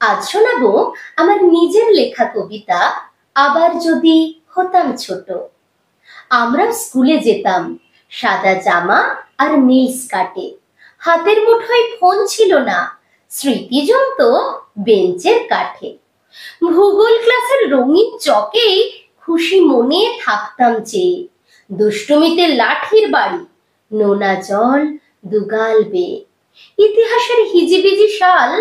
আজ শোনাবো আমার নিজের লেখা কবিতা আবার যদি হতাম ছোট। আমরা স্কুলে যেতাম সাদা জামা আর নীল স্কার্টে, হাতের মুঠোয় ফোন ছিল না, স্মৃতি জমতো বেঞ্চের কাঠে। ভূগোল ক্লাসের রঙিন চকেই খুশি মনে থাকতাম চেয়ে, দুষ্টুমিতে লাঠির বাড়ি, নোনা জল দুগাল বেয়ে। ইতিহাসের হিজিবিজি সাল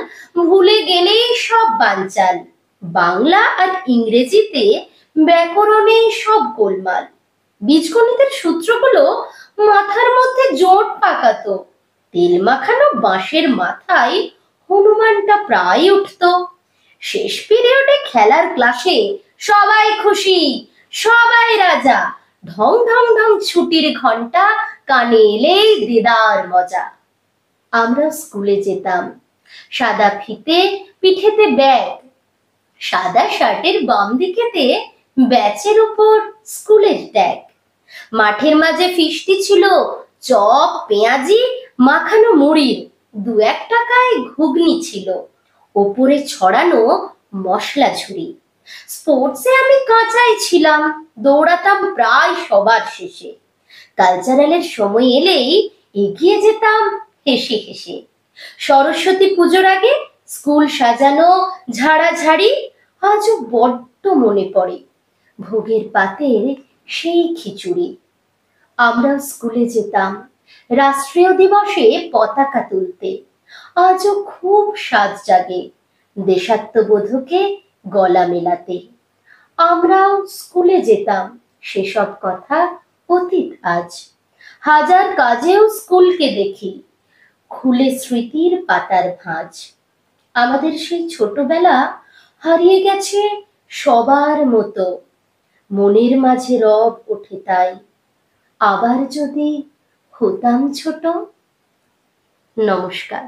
ভুলে গেলেই সব বানচাল, বাংলা আর ইংরেজিতে ব্যাকরণে সব গোলমাল। বীজগণিতের সূত্রগুলো মাথার মধ্যে জোট পাকাতো, তেল মাখানো বাঁশের মাথায় হনুমানটা প্রায় উঠতো। শেষ পিরিয়ডে খেলার ক্লাসে সবাই খুশি, সবাই রাজা, ঢং ঢং ঢং ছুটির ঘন্টা, কানে এলেই দেদার মজা। আমরা স্কুলে যেতাম সাদা ফিতে, পিঠেতে ব্যাগ, সাদা শার্টের বাম দিকেতে ব্যাচের উপর স্কুলের ট্যাগ। মাঠের মাঝে ফিস্টি ছিল, চপ পেঁয়াজি মাখানো মুড়ির, 2-1 টাকায় ঘুগনি ছিল, ওপরে ছড়ানো মশলা ঝুরি। স্পোর্টসে আমি কাঁচাই ছিলাম, দৌড়াতাম প্রায় সবার শেষে। কালচারালের সময় এলেই এগিয়ে যেতাম হেসে হেসে। সরস্বতী পুজোর আগে স্কুল সাজানো, ঝাড়াঝাড়ি আজও বড্ড মনে পড়ে, ভোগের পাতের সেই খিচুড়ি। আমরা স্কুলে যেতাম রাষ্ট্রীয় দিবসে পতাকা তুলতে, আজও খুব সাজ জাগে দেশাত্মবোধকে গলা মেলাতে। আমরাও স্কুলে যেতাম, সেসব কথা অতীত আজ। হাজার কাজেও স্কুলকে দেখি, খুলে স্মৃতির পাতার ভাঁজ। আমাদের সেই ছোটবেলা হারিয়ে গেছে সবার মতো, মনের মাঝে রব ওঠে তাই আবার যদি হতাম ছোট। নমস্কার।